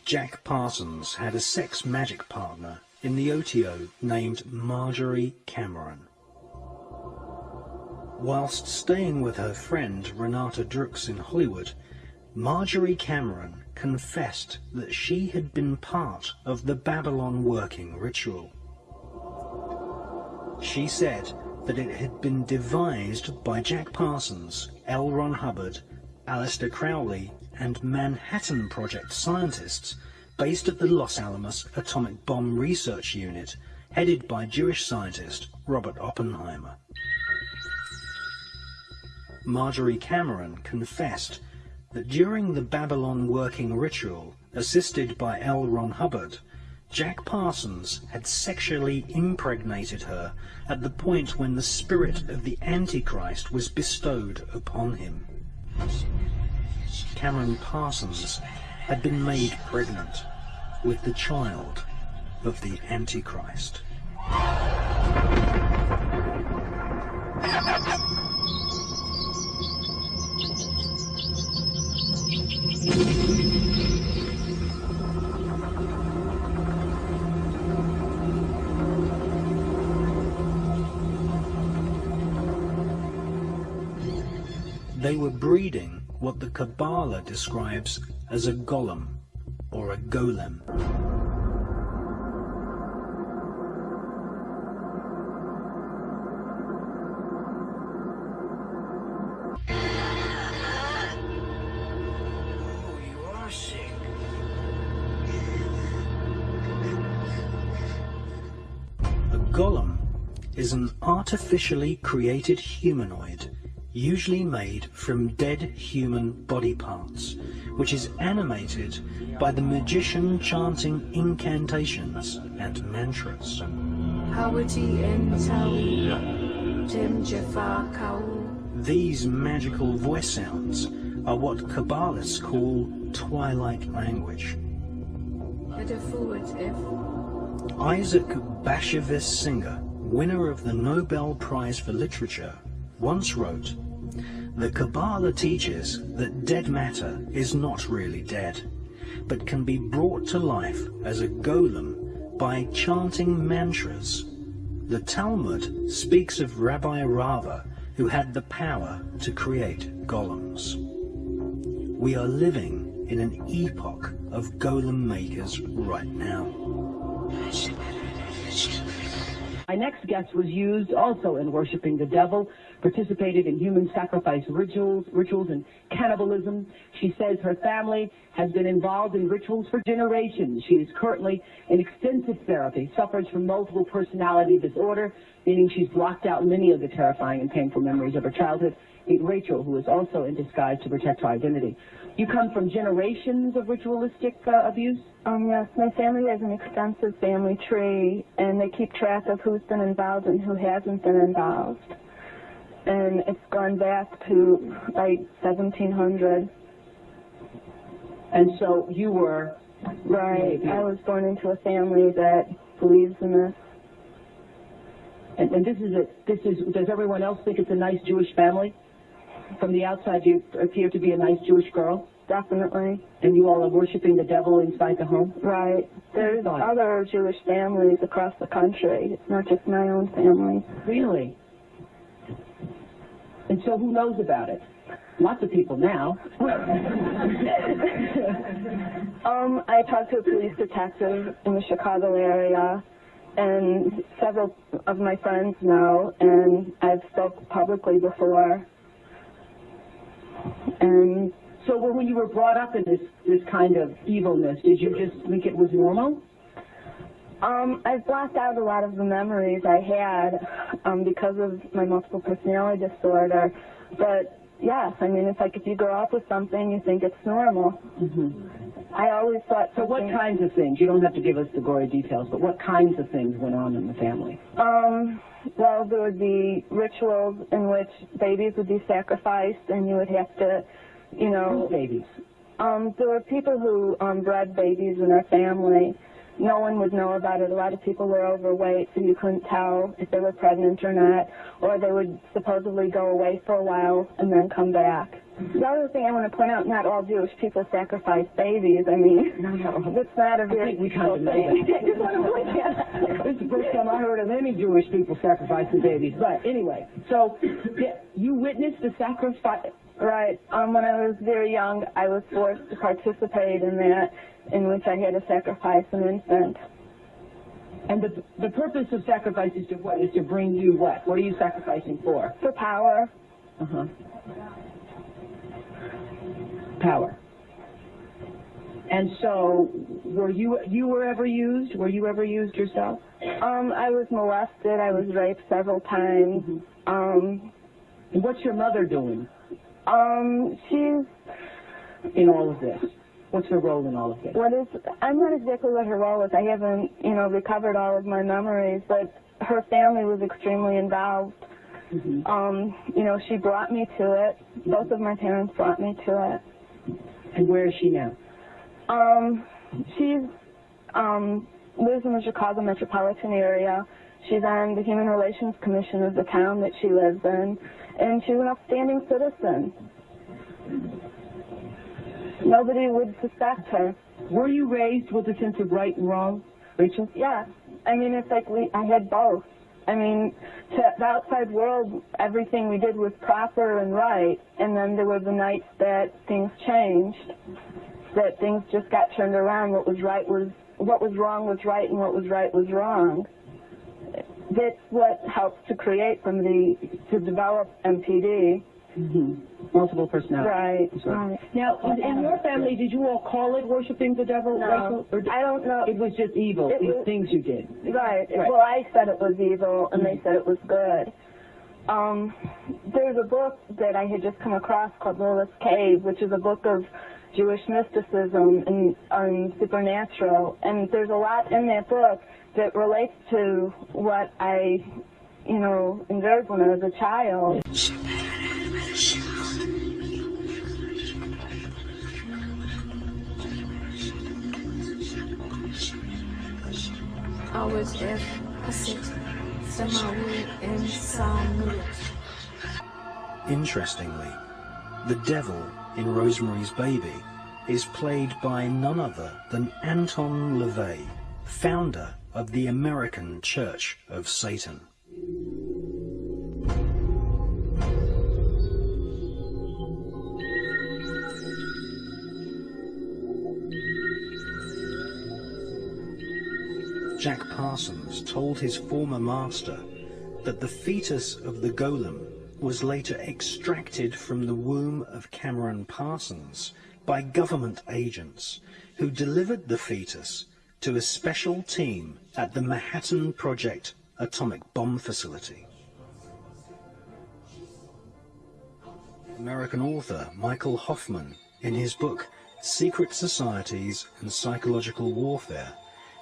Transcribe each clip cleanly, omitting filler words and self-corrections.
Jack Parsons had a sex magic partner in the OTO named Marjorie Cameron. Whilst staying with her friend Renata Drux in Hollywood, Marjorie Cameron confessed that she had been part of the Babylon working ritual. She said that it had been devised by Jack Parsons, L. Ron Hubbard, Aleister Crowley, and Manhattan Project scientists based at the Los Alamos Atomic Bomb Research Unit, headed by Jewish scientist Robert Oppenheimer. Marjorie Cameron confessed that during the Babylon working ritual, assisted by L. Ron Hubbard, Jack Parsons had sexually impregnated her at the point when the spirit of the Antichrist was bestowed upon him. Cameron Parsons had been made pregnant with the child of the Antichrist. They were breeding what the Kabbalah describes as a golem, or a golem. Oh, you are sick. A golem is an artificially created humanoid, usually made from dead human body parts, which is animated by the magician chanting incantations and mantras. These magical voice sounds are what Kabbalists call twilight language. Isaac Bashevis Singer, winner of the Nobel Prize for Literature, once wrote, "The Kabbalah teaches that dead matter is not really dead, but can be brought to life as a golem by chanting mantras. The Talmud speaks of Rabbi Rava, who had the power to create golems. We are living in an epoch of golem makers right now." My next guest was used also in worshiping the devil, participated in human sacrifice rituals and cannibalism. She says her family has been involved in rituals for generations. She is currently in extensive therapy, suffers from multiple personality disorder, meaning she's blocked out many of the terrifying and painful memories of her childhood. Meet Rachel, who is also in disguise to protect her identity. You come from generations of ritualistic abuse? Yes, my family has an extensive family tree, and they keep track of who's been involved and who hasn't been involved. And it's gone back to, like, 1700. And so you were... Right. I was born into a family that believes in this. And does everyone else think it's a nice Jewish family? From the outside, you appear to be a nice Jewish girl? Definitely. And you all are worshiping the devil inside the home? Right. There's other Jewish families across the country. It's not just my own family. Really? And so who knows about it? Lots of people now. I talked to a police detective in the Chicago area, and several of my friends know, and I've spoken publicly before. And so when you were brought up in this kind of evilness, did you just think it was normal? I've blocked out a lot of the memories I had because of my multiple personality disorder. But yes, I mean, it's like if you grow up with something, you think it's normal. Mm-hmm. I always thought. So what kinds of things? You don't have to give us the gory details, but what kinds of things went on in the family? Well, there would be rituals in which babies would be sacrificed, and you would have to, you know. Whose babies? There were people who bred babies in their family, no one would know about it. A lot of people were overweight, so you couldn't tell if they were pregnant or not, or they would supposedly go away for a while and then come back. The other thing I want to point out, not all Jewish people sacrifice babies. I mean, it's not a very usual thing. This is the first time I heard of any Jewish people sacrificing babies. But anyway, so you witnessed the sacrifice. Right. When I was very young, I was forced to participate in that, in which I had to sacrifice an infant. And the purpose of sacrifice is to what? Is to bring you what? What are you sacrificing for? For power. Uh-huh. Power. And so, were you ever used? Were you ever used yourself? I was molested. I was raped several times. And what's your mother doing? She's in all of this. What's her role in all of this? I'm not exactly what her role is. I haven't, recovered all of my memories, but her family was extremely involved. Mm-hmm. She brought me to it. Both of my parents brought me to it. And where is she now? She lives in the Chicago metropolitan area. She's on the Human Relations Commission of the town that she lives in, and she's an upstanding citizen. Nobody would suspect her. Were you raised with a sense of right and wrong, Rachel? Yeah. I mean, it's like I had both. I mean, to the outside world, everything we did was proper and right, and then there were the nights that things changed, that things just got turned around. What was wrong was right, and what was right was wrong. That's what helps to develop MPD. Mm-hmm. Multiple personality. Right. Right. Now, in your family, did you all call it worshiping the devil? No, I don't know. It was just evil, these things you did. Right. Well, I said it was evil, and they said it was good. There's a book that I had just come across called Lilith's Cave, which is a book of Jewish mysticism and supernatural, and there's a lot in that book that relates to what I, endured when I was a child. Interestingly, the devil in Rosemary's Baby is played by none other than Anton LaVey, founder of the American Church of Satan. Jack Parsons told his former master that the fetus of the Golem was later extracted from the womb of Cameron Parsons by government agents who delivered the fetus to a special team at the Manhattan Project atomic bomb facility. American author Michael Hoffman, in his book Secret Societies and Psychological Warfare,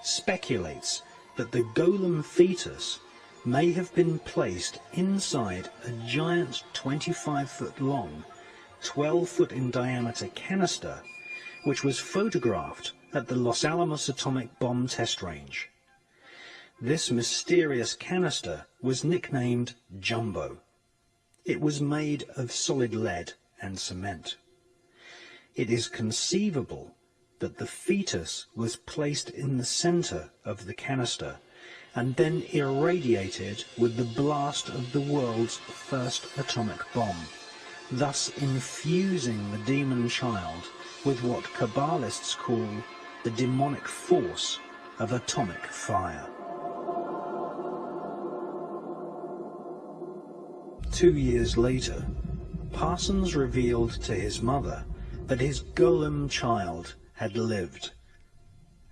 speculates that the Golem fetus may have been placed inside a giant 25-foot long, 12-foot in diameter canister, which was photographed at the Los Alamos atomic bomb test range. This mysterious canister was nicknamed Jumbo. It was made of solid lead and cement. It is conceivable that the fetus was placed in the center of the canister and then irradiated with the blast of the world's first atomic bomb, thus infusing the demon child with what Kabbalists call the demonic force of atomic fire. 2 years later, Parsons revealed to his mother that his Golem child had lived,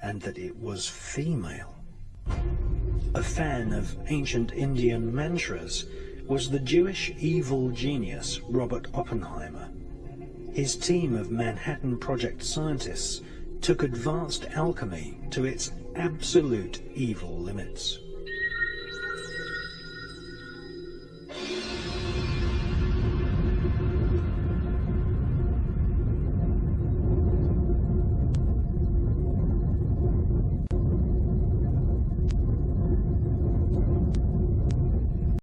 and that it was female. A fan of ancient Indian mantras was the Jewish evil genius Robert Oppenheimer. His team of Manhattan Project scientists took advanced alchemy to its absolute evil limits.